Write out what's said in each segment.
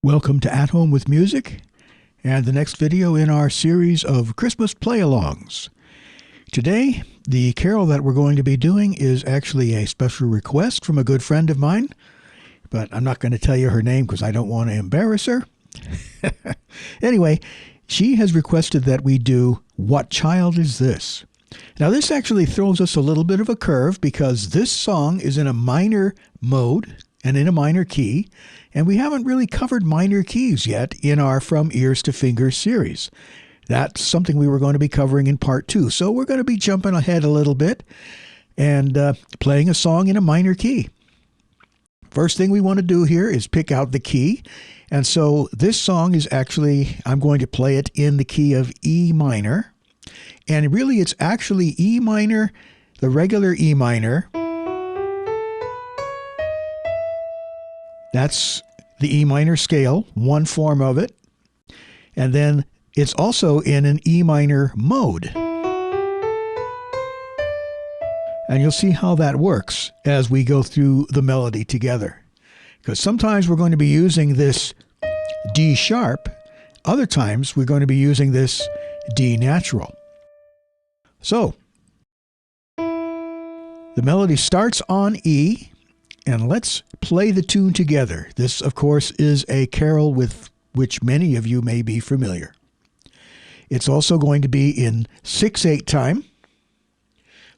Welcome to At Home with Music and the next video in our series of Christmas play-alongs. Today, the carol that we're going to be doing is actually a special request from a good friend of mine, but I'm not going to tell you her name because I don't want to embarrass her. Anyway, she has requested that we do What Child Is This? Now this actually throws us a little bit of a curve because this song is in a minor mode and in a minor key, and we haven't really covered minor keys yet in our From Ears to Fingers series. That's something we were going to be covering in part 2, so we're going to be jumping ahead a little bit and playing a song in a minor key. First thing we want to do here is pick out the key, and so this song is actually, I'm going to play it in the key of E minor, and really it's actually E minor, the regular E minor. That's the E minor scale, one form of it. And then it's also in an E minor mode. And you'll see how that works as we go through the melody together. Because sometimes we're going to be using this D sharp, other times we're going to be using this D natural. So, the melody starts on E, and let's play the tune together. This, of course, is a carol with which many of you may be familiar. It's also going to be in 6/8 time.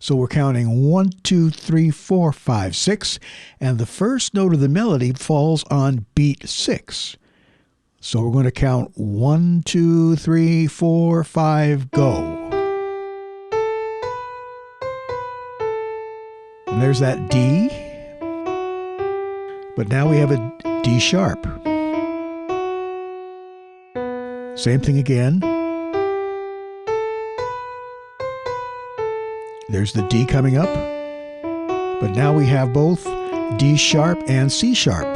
So we're counting 1, 2, 3, 4, 5, 6, and the first note of the melody falls on beat 6. So we're going to count 1, 2, 3, 4, 5, go. And there's that D. But now we have a D sharp. Same thing again. There's the D coming up. But now we have both D sharp and C sharp.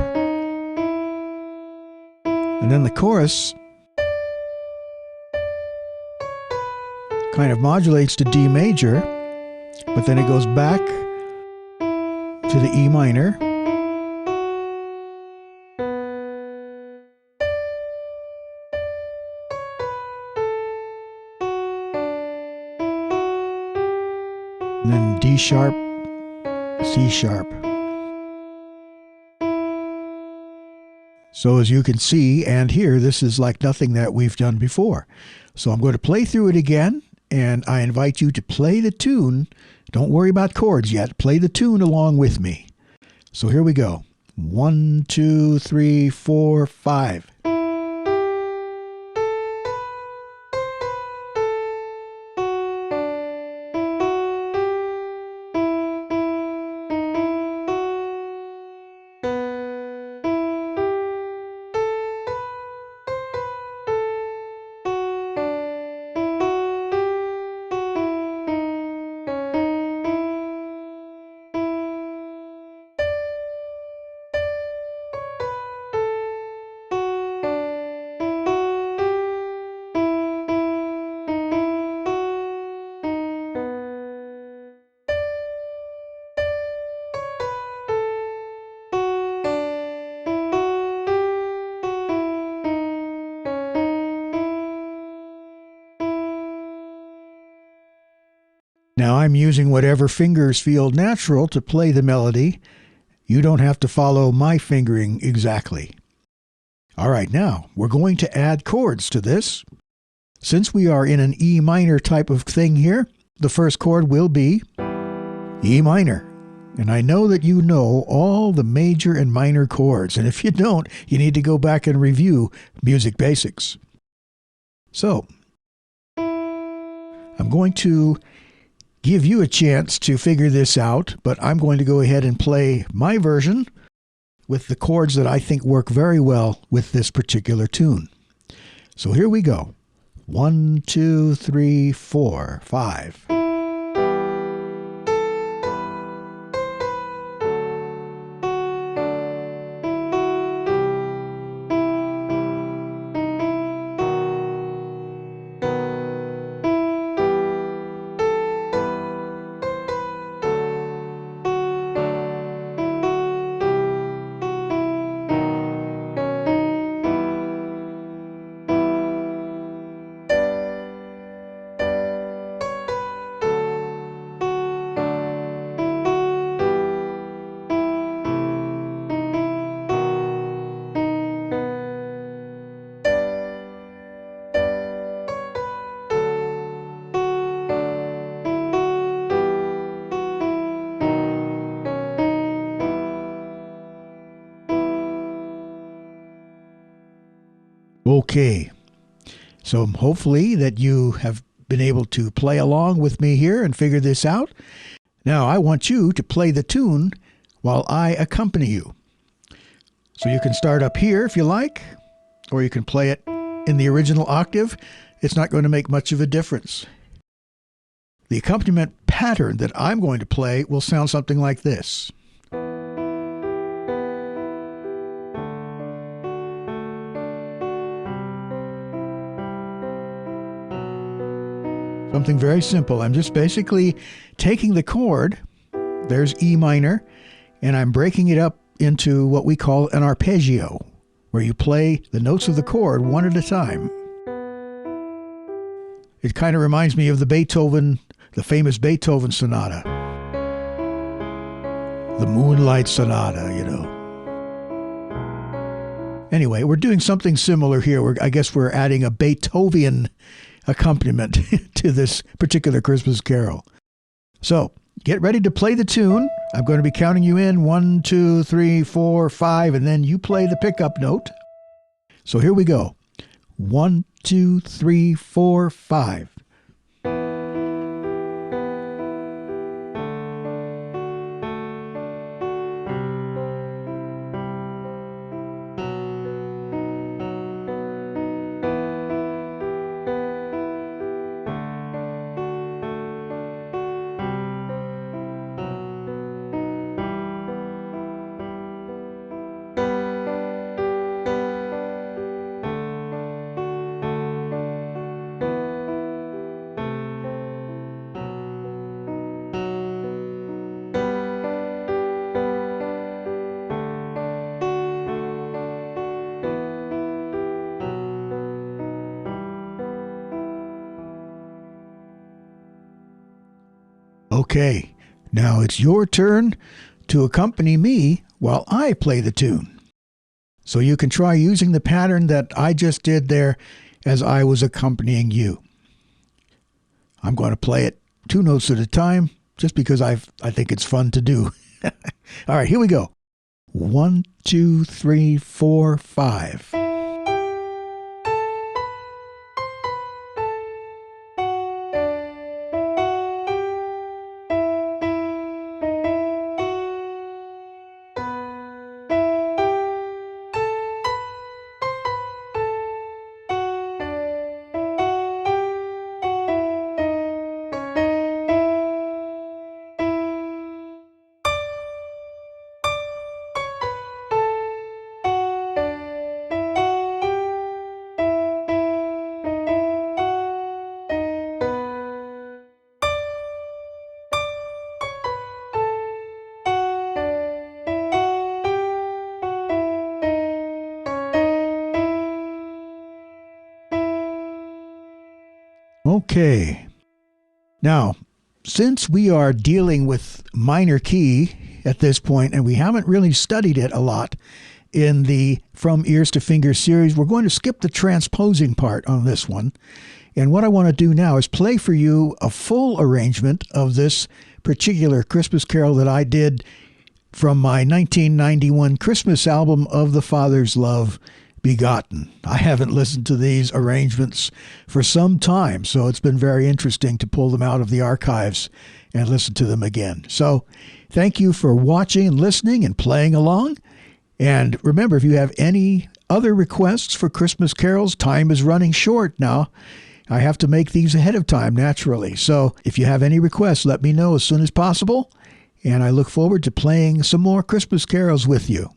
And then the chorus kind of modulates to D major, but then it goes back to the E minor. And then D sharp, C sharp. So as you can see and hear, this is like nothing that we've done before. So I'm going to play through it again, and I invite you to play the tune. Don't worry about chords yet. Play the tune along with me. So here we go. 1, 2, 3, 4, 5. Now I'm using whatever fingers feel natural to play the melody. You don't have to follow my fingering exactly. All right, now we're going to add chords to this. Since we are in an E minor type of thing here, the first chord will be E minor. And I know that you know all the major and minor chords, and if you don't, you need to go back and review Music Basics. So, I'm going to give you a chance to figure this out, but I'm going to go ahead and play my version with the chords that I think work very well with this particular tune. So here we go. 1, 2, 3, 4, 5. Okay, so hopefully that you have been able to play along with me here and figure this out. Now I want you to play the tune while I accompany you. So you can start up here if you like, or you can play it in the original octave. It's not going to make much of a difference. The accompaniment pattern that I'm going to play will sound something like this. Something very simple. I'm just basically taking the chord, there's E minor, and I'm breaking it up into what we call an arpeggio, where you play the notes of the chord one at a time. It kind of reminds me of the famous Beethoven sonata, the Moonlight Sonata, you know. Anyway, we're doing something similar here. I guess we're adding a Beethoven accompaniment to this particular Christmas carol. So get ready to play the tune. I'm going to be counting you in 1, 2, 3, 4, 5, and then you play the pickup note. So here we go. 1, 2, 3, 4, 5. Okay, now it's your turn to accompany me while I play the tune. So you can try using the pattern that I just did there as I was accompanying you. I'm going to play it 2 notes at a time just because I think it's fun to do. All right, here we go. 1, 2, 3, 4, 5. Okay, now since we are dealing with minor key at this point and we haven't really studied it a lot in the From Ears to Fingers series, we're going to skip the transposing part on this one. And what I want to do now is play for you a full arrangement of this particular Christmas carol that I did from my 1991 Christmas album, Of the Father's Love Begotten. I haven't listened to these arrangements for some time, so it's been very interesting to pull them out of the archives and listen to them again. So thank you for watching and listening and playing along. And remember, if you have any other requests for Christmas carols, time is running short now. I have to make these ahead of time, naturally. So if you have any requests, let me know as soon as possible. And I look forward to playing some more Christmas carols with you.